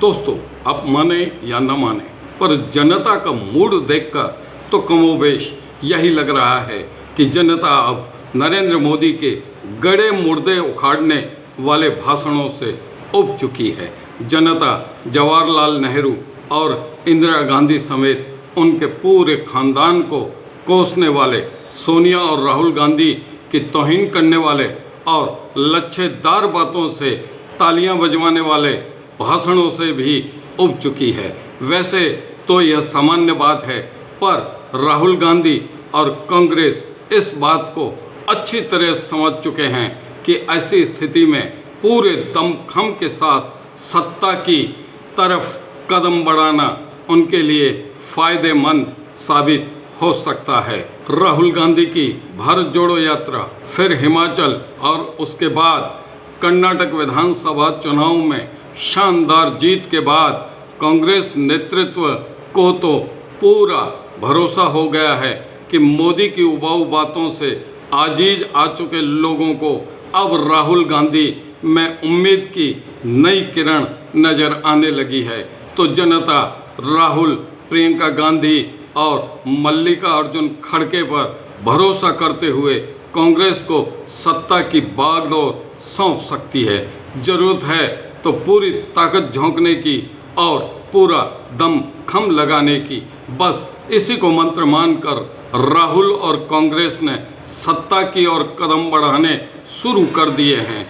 दोस्तों, आप माने या न माने, पर जनता का मूड देखकर तो कमोबेश यही लग रहा है कि जनता अब नरेंद्र मोदी के गड़े मुर्दे उखाड़ने वाले भाषणों से उब चुकी है। जनता जवाहरलाल नेहरू और इंदिरा गांधी समेत उनके पूरे खानदान को कोसने वाले सोनिया और राहुल गांधी की तौहीन करने वाले और लच्छेदार बातों से तालियां बजवाने वाले भाषणों से भी उब चुकी है। वैसे तो यह सामान्य बात है, पर राहुल गांधी और कांग्रेस इस बात को अच्छी तरह समझ चुके हैं कि ऐसी स्थिति में पूरे दमखम के साथ सत्ता की तरफ कदम बढ़ाना उनके लिए फायदेमंद साबित हो सकता है। राहुल गांधी की भारत जोड़ो यात्रा, फिर हिमाचल और उसके बाद कर्नाटक विधानसभा चुनाव में शानदार जीत के बाद कांग्रेस नेतृत्व को तो पूरा भरोसा हो गया है कि मोदी की उबाऊ बातों से आजीज आ चुके लोगों को अब राहुल गांधी में उम्मीद की नई किरण नजर आने लगी है। तो जनता राहुल, प्रियंका गांधी और मल्लिकार्जुन खड़गे पर भरोसा करते हुए कांग्रेस को सत्ता की बागडोर सौंप सकती है। जरूरत है तो पूरी ताकत झोंकने की और पूरा दमखम लगाने की। बस इसी को मंत्र मानकर राहुल और कांग्रेस ने सत्ता की ओर कदम बढ़ाने शुरू कर दिए हैं।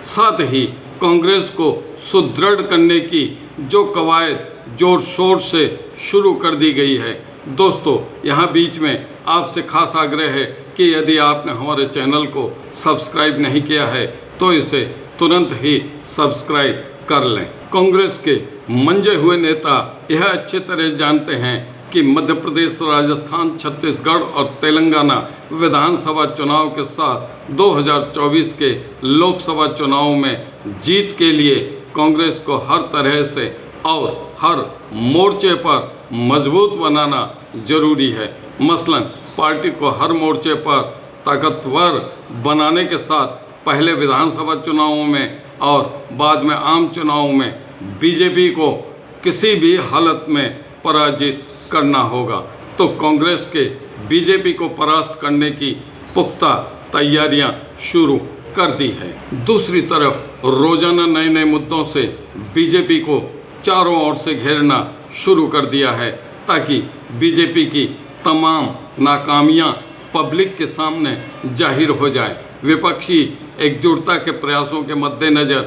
साथ ही कांग्रेस को सुदृढ़ करने की जो कवायद जोर शोर से शुरू कर दी गई है। दोस्तों, यहाँ बीच में आपसे खास आग्रह है कि यदि आपने हमारे चैनल को सब्सक्राइब नहीं किया है तो इसे तुरंत ही सब्सक्राइब कर लें। कांग्रेस के मंजे हुए नेता यह अच्छी तरह जानते हैं कि मध्य प्रदेश, राजस्थान, छत्तीसगढ़ और तेलंगाना विधानसभा चुनाव के साथ 2024 के लोकसभा चुनाव में जीत के लिए कांग्रेस को हर तरह से और हर मोर्चे पर मजबूत बनाना जरूरी है। मसलन पार्टी को हर मोर्चे पर ताकतवर बनाने के साथ पहले विधानसभा चुनावों में और बाद में आम चुनाव में बीजेपी को किसी भी हालत में पराजित करना होगा। तो कांग्रेस के बीजेपी को परास्त करने की पुख्ता तैयारियां शुरू कर दी है। दूसरी तरफ रोजाना नए नए मुद्दों से बीजेपी को चारों ओर से घेरना शुरू कर दिया है ताकि बीजेपी की तमाम नाकामियां पब्लिक के सामने जाहिर हो जाए। विपक्षी एकजुटता के प्रयासों के मद्देनज़र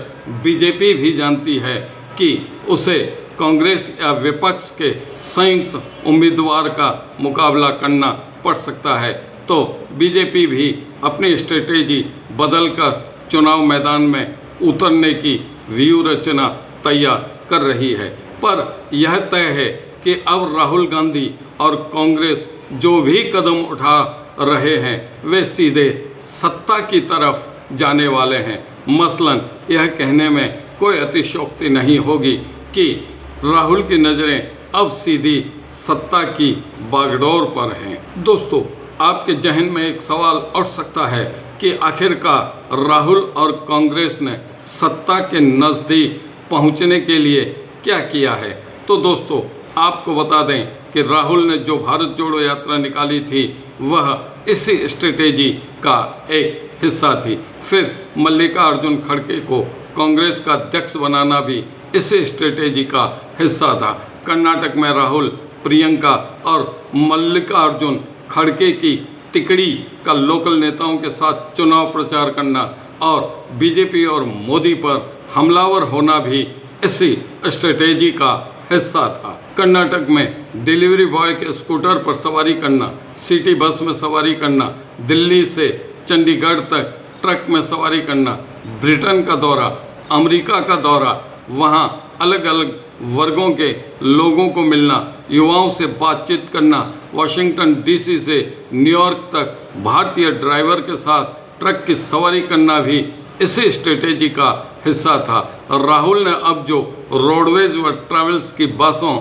बीजेपी भी जानती है कि उसे कांग्रेस या विपक्ष के संयुक्त उम्मीदवार का मुकाबला करना पड़ सकता है। तो बीजेपी भी अपनी स्ट्रेटेजी बदलकर चुनाव मैदान में उतरने की व्यूह रचना तैयार कर रही है। पर यह तय है कि अब राहुल गांधी और कांग्रेस जो भी कदम उठा रहे हैं वे सीधे सत्ता की तरफ जाने वाले हैं। मसलन यह कहने में कोई अतिशयोक्ति नहीं होगी कि राहुल की नज़रें अब सीधी सत्ता की बागडोर पर हैं। दोस्तों, आपके जहन में एक सवाल उठ सकता है कि आखिरकार राहुल और कांग्रेस ने सत्ता के नज़दीक पहुंचने के लिए क्या किया है। तो दोस्तों, आपको बता दें कि राहुल ने जो भारत जोड़ो यात्रा निकाली थी वह इसी स्ट्रेटेजी का एक हिस्सा थी। फिर मल्लिकार्जुन खड़गे को कांग्रेस का अध्यक्ष बनाना भी इसी स्ट्रेटेजी का हिस्सा था। कर्नाटक में राहुल, प्रियंका और मल्लिकार्जुन खड़गे की तिकड़ी का लोकल नेताओं के साथ चुनाव प्रचार करना और बीजेपी और मोदी पर हमलावर होना भी इसी स्ट्रेटेजी का हिस्सा था। कर्नाटक में डिलीवरी बॉय के स्कूटर पर सवारी करना, सिटी बस में सवारी करना, दिल्ली से चंडीगढ़ तक ट्रक में सवारी करना, ब्रिटेन का दौरा, अमेरिका का दौरा, वहाँ अलग अलग वर्गों के लोगों को मिलना, युवाओं से बातचीत करना, वाशिंगटन डीसी से न्यूयॉर्क तक भारतीय ड्राइवर के साथ ट्रक की सवारी करना भी इसी स्ट्रेटेजी का हिस्सा था। राहुल ने अब जो रोडवेज व ट्रैवल्स की बसों,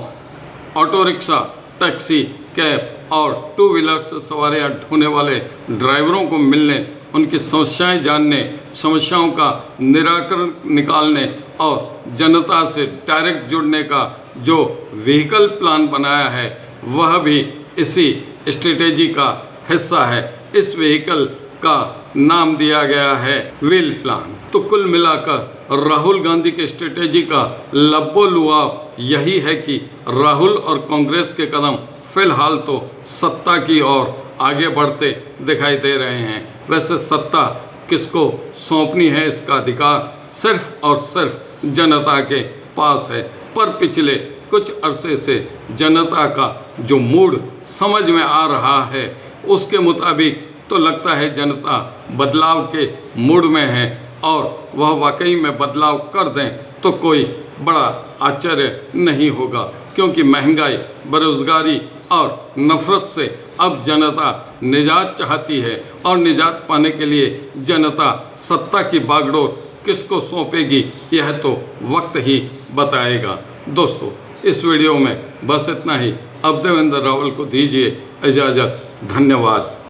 ऑटो रिक्शा, टैक्सी, कैब और टू व्हीलर से सवारियाँ ढोने वाले ड्राइवरों को मिलने, उनकी समस्याएं जानने, समस्याओं का निराकरण निकालने और जनता से डायरेक्ट जुड़ने का जो व्हीकल प्लान बनाया है वह भी इसी स्ट्रेटेजी का हिस्सा है। इस व्हीकल का नाम दिया गया है व्हील प्लान। तो कुल मिलाकर राहुल गांधी के स्ट्रेटेजी का लब्बो लुआब यही है कि राहुल और कांग्रेस के कदम फिलहाल तो सत्ता की ओर आगे बढ़ते दिखाई दे रहे हैं। वैसे सत्ता किसको सौंपनी है इसका अधिकार सिर्फ और सिर्फ जनता के पास है। पर पिछले कुछ अरसे से जनता का जो मूड समझ में आ रहा है उसके मुताबिक तो लगता है जनता बदलाव के मूड में है और वह वाकई में बदलाव कर दें तो कोई बड़ा आश्चर्य नहीं होगा, क्योंकि महंगाई, बेरोजगारी और नफरत से अब जनता निजात चाहती है और निजात पाने के लिए जनता सत्ता की बागडोर किसको सौंपेगी यह तो वक्त ही बताएगा। दोस्तों, इस वीडियो में बस इतना ही। अब देवेंद्र रावल को दीजिए इजाज़त। धन्यवाद।